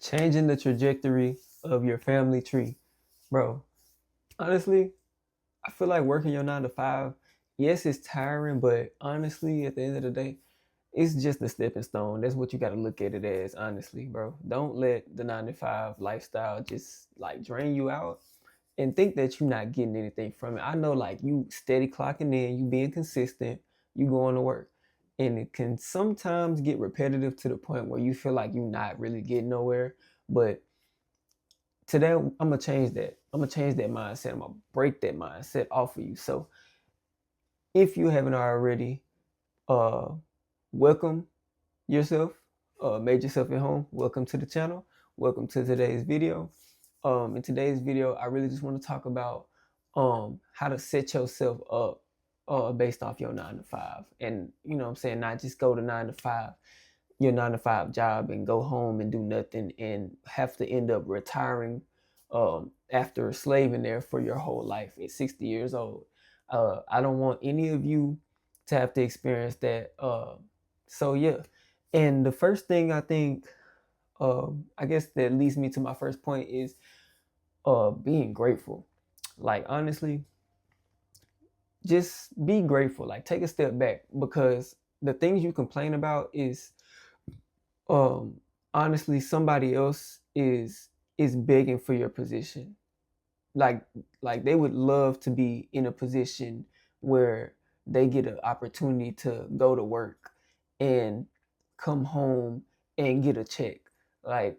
changing the trajectory of your family tree, bro. Honestly, I feel like working your 9 to 5. Yes, it's tiring, but honestly, at the end of the day, it's just a stepping stone. That's what you got to look at it as, honestly, bro. Don't let the 9 to 5 lifestyle just like drain you out and think that you're not getting anything from it. I know, like, you steady clocking in, you being consistent, you going to work, and it can sometimes get repetitive to the point where you feel like you're not really getting nowhere. But today, I'm gonna change that. I'm gonna change that mindset. I'm gonna break that mindset off of you. So, if you haven't already, uh, welcome yourself, made yourself at home. Welcome to the channel. Welcome to today's video. In today's video, I really just want to talk about how to set yourself up based off your 9 to 5. And you know what I'm saying, not just go to 9 to 5, your 9 to 5 job and go home and do nothing and have to end up retiring after slaving there for your whole life at 60 years old. I don't want any of you to have to experience that. So yeah, and the first thing I think, I guess that leads me to my first point is being grateful. Like, honestly, just be grateful. Like, take a step back, because the things you complain about is um honestly somebody else is begging for your position. Like like they would love to be in a position where they get an opportunity to go to work and come home and get a check. Like,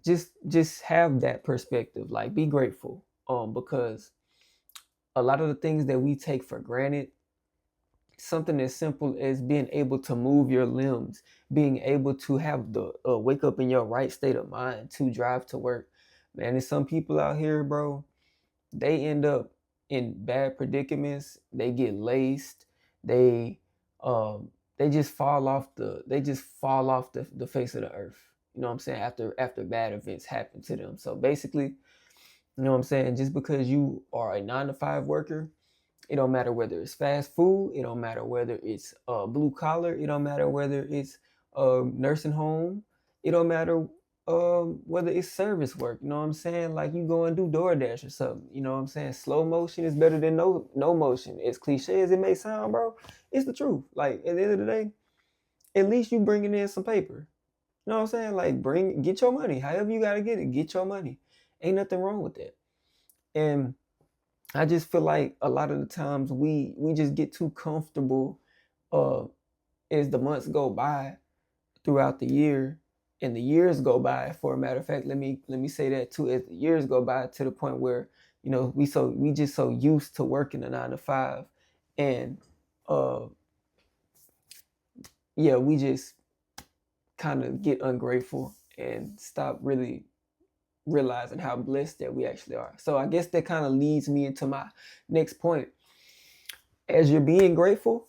just have that perspective. Like, be grateful, because a lot of the things that we take for granted, something as simple as being able to move your limbs, being able to have the wake up in your right state of mind to drive to work. Man, there's some people out here, bro, they end up in bad predicaments. They get laced. They um they just fall off the face of the earth. You know what I'm saying? After bad events happen to them. So basically, you know what I'm saying, just because you are a 9 to 5 worker, it don't matter whether it's fast food, it don't matter whether it's blue collar, it don't matter whether it's nursing home, it don't matter whether it's service work. You know what I'm saying? Like, you go and do DoorDash or something. You know what I'm saying? Slow motion is better than no motion. As cliche as it may sound, bro, it's the truth. Like, at the end of the day, at least you bringing in some paper. You know what I'm saying? Like, get your money. However you gotta get it, get your money. Ain't nothing wrong with that. And I just feel like a lot of the times we just get too comfortable uh as the months go by throughout the year, and the years go by. For a matter of fact, let me say that too. As the years go by, to the point where, you know, we just so used to working a 9 to 5, and uh yeah, we just kind of get ungrateful and stop really realizing how blessed that we actually are. So I guess that kind of leads me into my next point. As you're being grateful,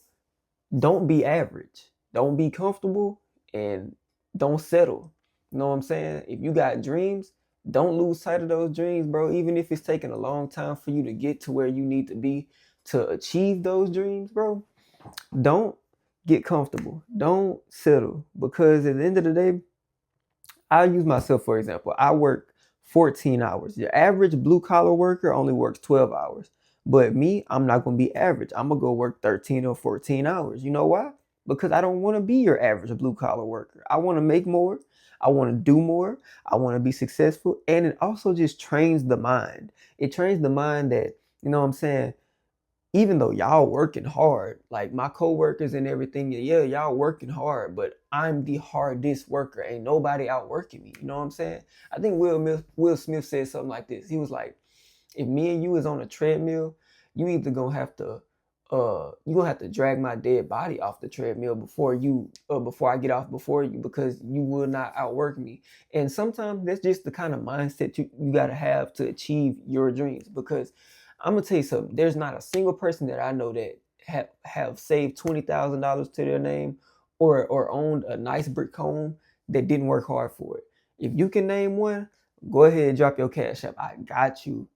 don't be average. Don't be comfortable, and don't settle. You know what I'm saying? If you got dreams, don't lose sight of those dreams, bro. Even if it's taking a long time for you to get to where you need to be to achieve those dreams, bro, don't get comfortable. Don't settle, because at the end of the day, I'll use myself for example. I work 14 hours. Your average blue collar worker only works 12 hours. But me, I'm not going to be average. I'm going to go work 13 or 14 hours. You know why? Because I don't want to be your average blue collar worker. I want to make more. I want to do more. I want to be successful. And it also just trains the mind. It trains the mind that, you know what I'm saying, even though y'all working hard, like my coworkers and everything, yeah, y'all working hard, but I'm the hardest worker. Ain't nobody outworking me. You know what I'm saying? I think Will Smith said something like this. He was like, if me and you is on a treadmill, you either gonna have to you gonna have to drag my dead body off the treadmill before I get off before you, because you will not outwork me. And sometimes that's just the kind of mindset you gotta have to achieve your dreams. Because I'm gonna tell you something. There's not a single person that I know that have saved $20,000 to their name, or owned a nice brick home, that didn't work hard for it. If you can name one, go ahead and drop your cash up. I got you,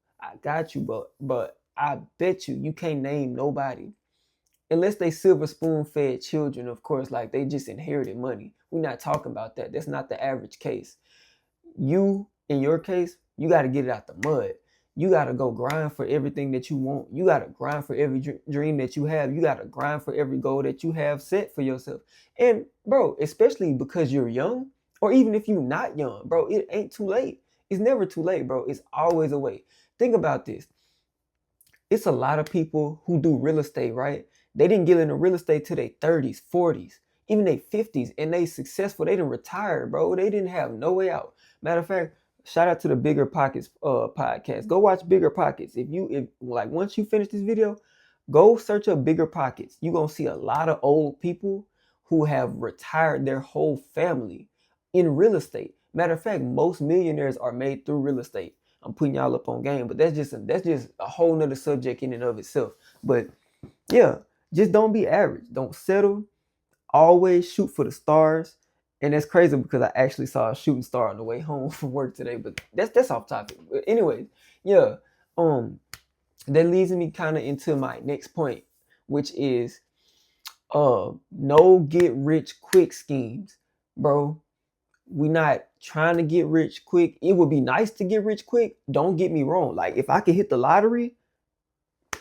but I bet you can't name nobody, unless they silver spoon fed children, of course, like they just inherited money. We're not talking about that. That's not the average case. You, in your case, you got to get it out the mud. You got to go grind for everything that you want. You got to grind for every dream that you have. You got to grind for every goal that you have set for yourself. And bro, especially because you're young, or even if you're not young, bro, it ain't too late. It's never too late, bro. It's always a way. Think about this. It's a lot of people who do real estate, right? They didn't get into real estate till their 30s, 40s, even their 50s, and they successful. They didn't retire, bro. They didn't have no way out. Matter of fact, shout out to the Bigger Pockets podcast. Go watch Bigger Pockets. If like once you finish this video, go search up Bigger Pockets. You're gonna see a lot of old people who have retired their whole family in real estate. Matter of fact, most millionaires are made through real estate. I'm putting y'all up on game, but that's just a whole nother subject in and of itself. But yeah, just don't be average. Don't settle. Always shoot for the stars. And that's crazy because I actually saw a shooting star on the way home from work today. But that's off topic. But anyways, yeah. That leads me kind of into my next point, which is no get rich quick schemes, bro. We not trying to get rich quick. It would be nice to get rich quick. Don't get me wrong. Like if I could hit the lottery,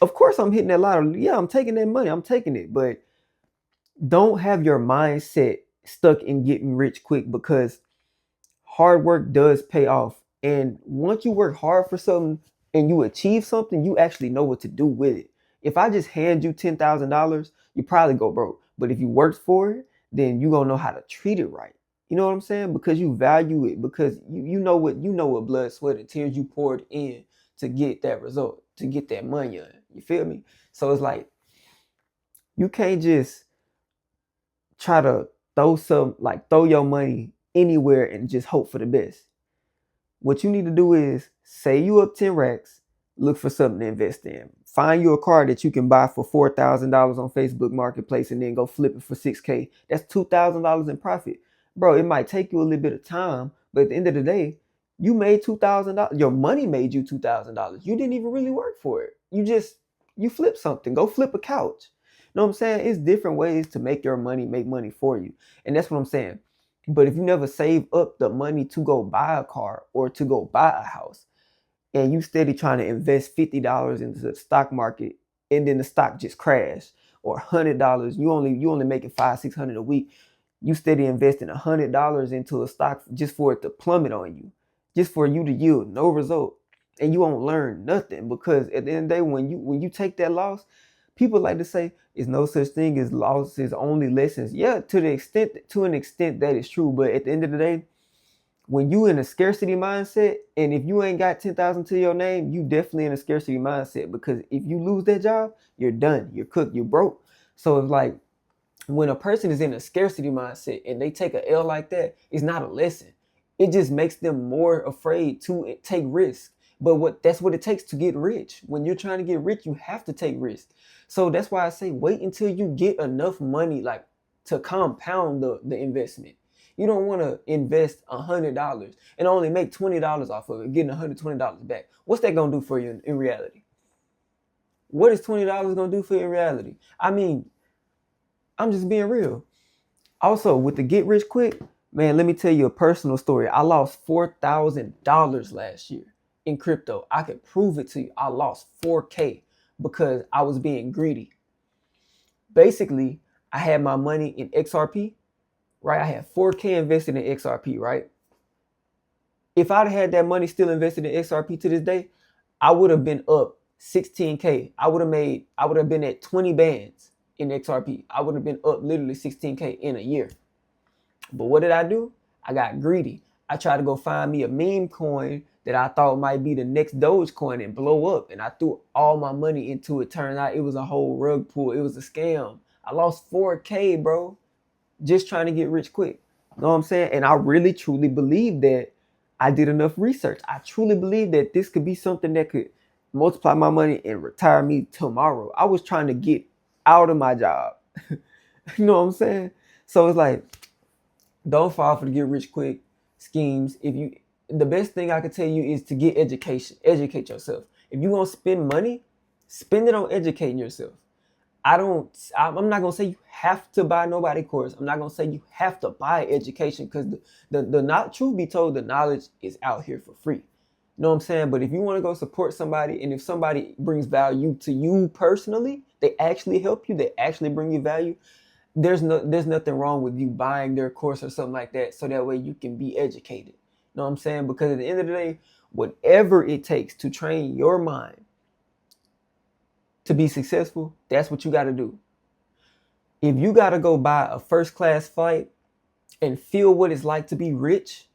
of course I'm hitting that lottery. Yeah, I'm taking that money. I'm taking it. But don't have your mindset stuck in getting rich quick, because hard work does pay off. And once you work hard for something and you achieve something, you actually know what to do with it. If I just hand you $10,000, you probably go broke. But if you worked for it, then you gonna know how to treat it right. You know what I'm saying? Because you value it, because you know what blood, sweat, and tears you poured in to get that result, to get that money on. You feel me? So it's like you can't just try to throw your money anywhere and just hope for the best. What you need to do is say you up 10 racks, look for something to invest in. Find you a car that you can buy for $4,000 on Facebook Marketplace and then go flip it for $6K. That's $2,000 in profit. Bro, it might take you a little bit of time, but at the end of the day, you made $2,000. Your money made you $2,000. You didn't even really work for it. You flip something. Go flip a couch. You know what I'm saying? It's different ways to make your money make money for you. And that's what I'm saying. But if you never save up the money to go buy a car or to go buy a house, and you steady trying to invest $50 into the stock market, and then the stock just crashed, or $100, you only making $500-600 a week, you steady investing $100 into a stock just for it to plummet on you, just for you to yield no result, and you won't learn nothing. Because at the end of the day, when you take that loss, people like to say it's no such thing as losses, only lessons. Yeah, to an extent that is true. But at the end of the day, when you in a scarcity mindset, and if you ain't got 10,000 to your name, you definitely in a scarcity mindset. Because if you lose that job, you're done. You're cooked. You're broke. So it's like when a person is in a scarcity mindset and they take a L like that, it's not a lesson. It just makes them more afraid to take risks. But that's what it takes to get rich. When you're trying to get rich, you have to take risks. So that's why I say wait until you get enough money, like to compound the investment. You don't want to invest $100 and only make $20 off of it, getting $120 back. What's that gonna do for you in reality? What is $20 gonna do for you in reality? I mean, I'm just being real. Also, with the get rich quick, man, let me tell you a personal story. I lost $4,000 last year in crypto. I could prove it to you. I lost 4K because I was being greedy. Basically, I had my money in XRP, right? I had 4K invested in XRP, right? If I'd had that money still invested in XRP to this day, I would have been up 16K. I would have been at 20 bands in XRP. I would have been up literally 16K in a year. But what did I do? I got greedy. I tried to go find me a meme coin that I thought might be the next Dogecoin and blow up. And I threw all my money into it. Turned out it was a whole rug pull. It was a scam. I lost 4K, bro, just trying to get rich quick. You know what I'm saying? And I really, truly believe that I did enough research. I truly believe that this could be something that could multiply my money and retire me tomorrow. I was trying to get out of my job. You know what I'm saying? So it's like, don't fall for the get rich quick schemes. The best thing I could tell you is to get education. Educate yourself. If you want to spend money, spend it on educating yourself. I'm not gonna say you have to buy nobody course. I'm not gonna say you have to buy education, because the not truth be told, the knowledge is out here for free. You know what I'm saying? But if you want to go support somebody, and if somebody brings value to you personally, they actually help you, they actually bring you value, there's nothing wrong with you buying their course or something like that, so that way you can be educated. You know what I'm saying? Because at the end of the day, whatever it takes to train your mind to be successful, that's what you got to do. If you got to go buy a first class flight and feel what it's like to be rich,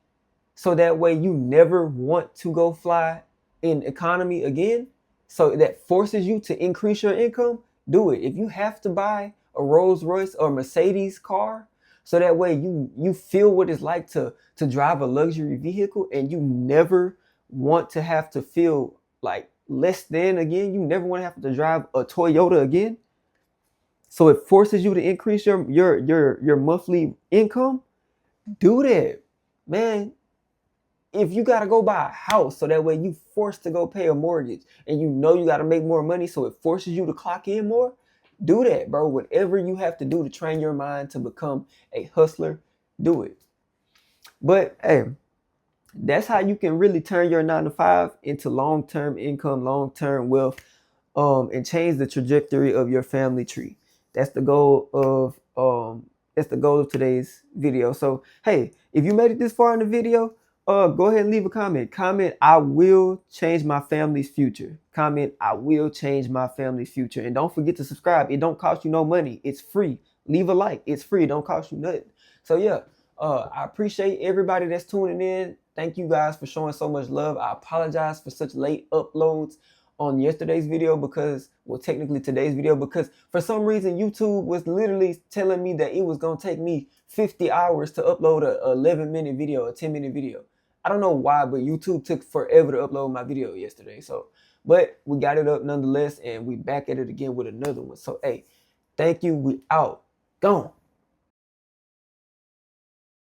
so that way you never want to go fly in economy again, so that forces you to increase your income, do it. If you have to buy a Rolls Royce or Mercedes car, so that way you feel what it's like to drive a luxury vehicle, and you never want to have to feel like less than again, you never want to have to drive a Toyota again, so it forces you to increase your monthly income, do that, man. If you gotta go buy a house, so that way you forced to go pay a mortgage, and you know you gotta make more money, so it forces you to clock in more, do that, bro. Whatever you have to do to train your mind to become a hustler, do it. But hey, that's how you can really turn your 9 to 5 into long-term income, long-term wealth, and change the trajectory of your family tree. That's the goal of today's video. So hey, if you made it this far in the video, go ahead and leave a comment. Comment, I will change my family's future. Comment, I will change my family's future. And don't forget to subscribe. It don't cost you no money. It's free. Leave a like. It's free. It don't cost you nothing. So yeah, I appreciate everybody that's tuning in. Thank you guys for showing so much love. I apologize for such late uploads on yesterday's video, because, well, technically today's video, because for some reason YouTube was literally telling me that it was going to take me 50 hours to upload a 11-minute video, a 10-minute video. I don't know why, but YouTube took forever to upload my video yesterday. So, but we got it up nonetheless, and we back at it again with another one. So hey, thank you. We out. Gone.